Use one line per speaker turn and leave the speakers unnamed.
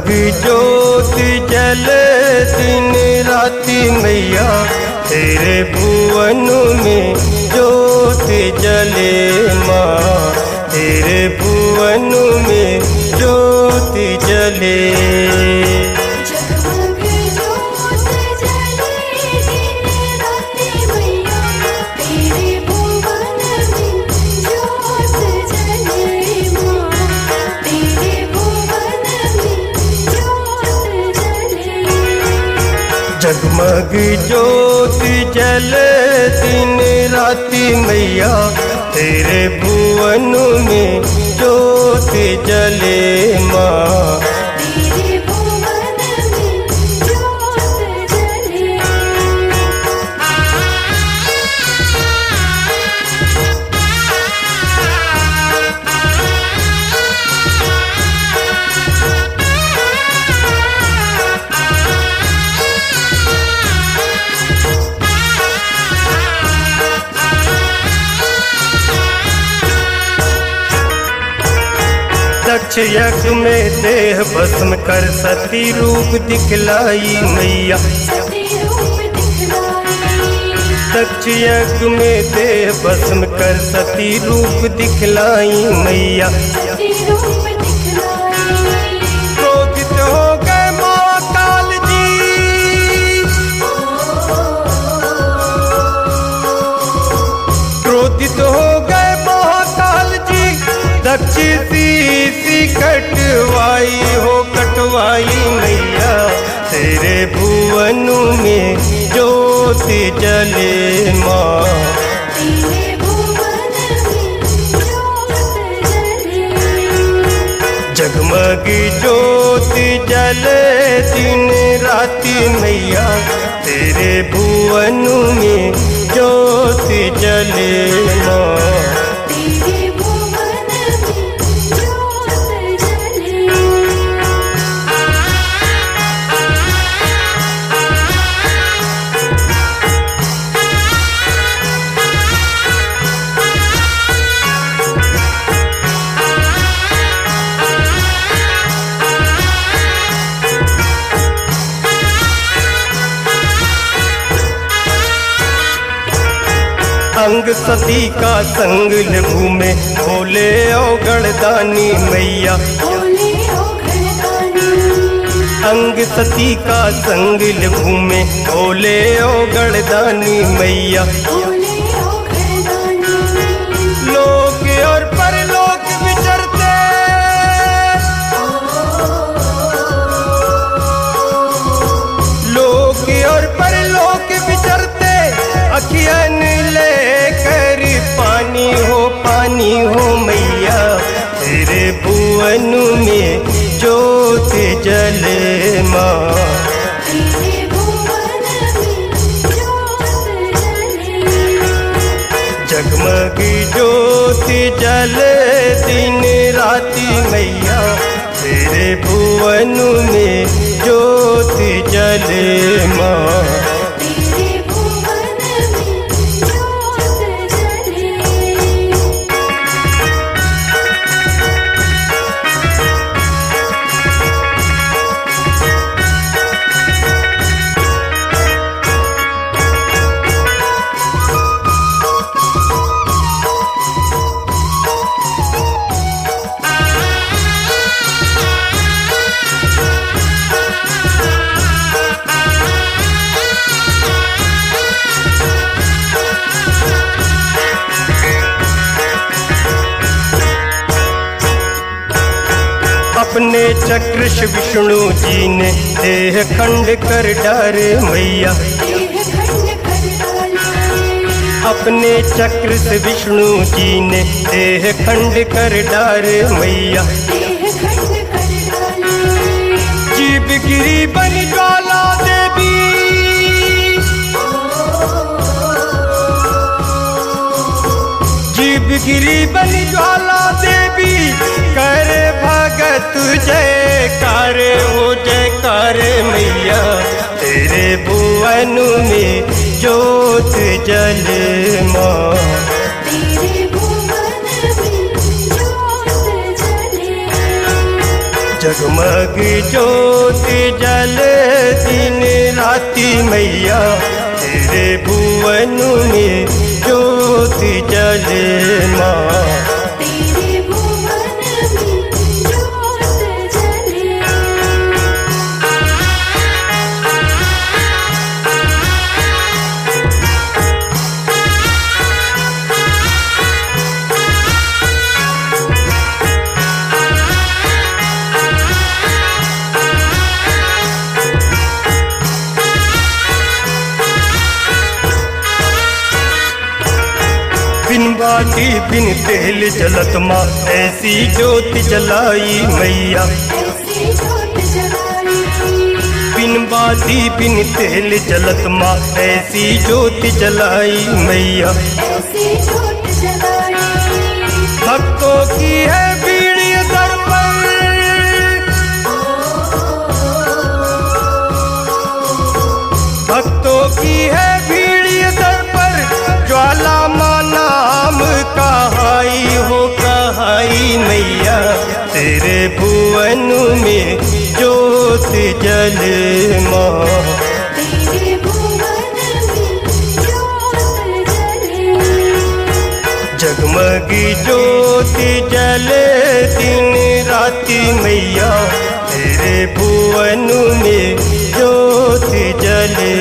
जगमग ज्योत जले दिन राति मैया, तेरे भुवन में ज्योत जले माँ, तेरे भुवन में ज्योत जले। जगमग ज्योत जले दिन राति मैया, तेरे भुवन में ज्योत जले माँ,
तेरे भुवन में ज्योत जले।
दक्ष यज्ञ में देह भस्म कर सती रूप दिखलाई मैया,
सती रूप दिखलाई।
दक्ष यज्ञ में देह भस्म कर सती रूप दिखलाई मैया,
सती रूप दिखलाई।
क्रोधित हो गए महाकाल जी, क्रोधित हो गए महाकाल जी, दक्ष सी कटवाई हो कटवाई मैया, तेरे भुवन में ज्योत जले माँ,
तेरे भुवन में ज्योत जले।
जगमग ज्योत जले दिन राति मैया, तेरे भुवन में ज्योत जले माँ,
तेरे भुवन में ज्योत जले।
अंग सती का संग लघु में भोले औगड़दानी मैया,
भोले औगड़दानी।
अंग सती का संग लघु में भोले औगड़दानी मैया,
भोले औगड़दानी।
लोक और परलोक विचरते, लोक और परलोक विचरते, अखियन लेकर पानी हो मैया, तेरे भुवन में ज्योत जले माँ,
तेरे भुवन में ज्योत जले।
जगमग ज्योत जले दिन राति मैया, तेरे भुवन में ज्योत जले माँ,
तेरे भुवन में ज्योत जले।
अपने चक्र से विष्णु जी ने देह खंड कर डारे मैया,
देह खंड कर डाले।
अपने चक्र से विष्णु जी ने देह खंड कर डारे मैया,
देह खंड कर डाले।
जीव गिरी बनी ज्वाला देवी, जीव गिरी बनी ज्वाला देवी, करे भगत जयकार हो जयकार मैया, तेरे भुवन में ज्योत जले माँ,
तेरे भुवन में ज्योत जले।
जगमग ज्योति जले दिन राति मैया तेरे भुवन में ज्योति जले माँ।
तेरे भुवन में ज्योत जले।
बिन बाती बिन तेल जलत माँ ऐसी ज्योति जलाई मैया।
ऐसी ज्योत जलाई।
बिन बाती बिन तेल जलत माँ ऐसी ज्योति जलाई मैया।
ऐसी ज्योत जलाई।
भक्तों की है भीड़ दर पर, भक्तों की है भीड़ दर पर, ज्वाला माँ नाम कहाई हो कहाई मैया। तेरे भुवन में ज्योति जले माँ।
तेरे भुवन में ज्योत जले।
जगमग ज्योति जले दिन राति मैया तेरे भुवन में ज्योति जले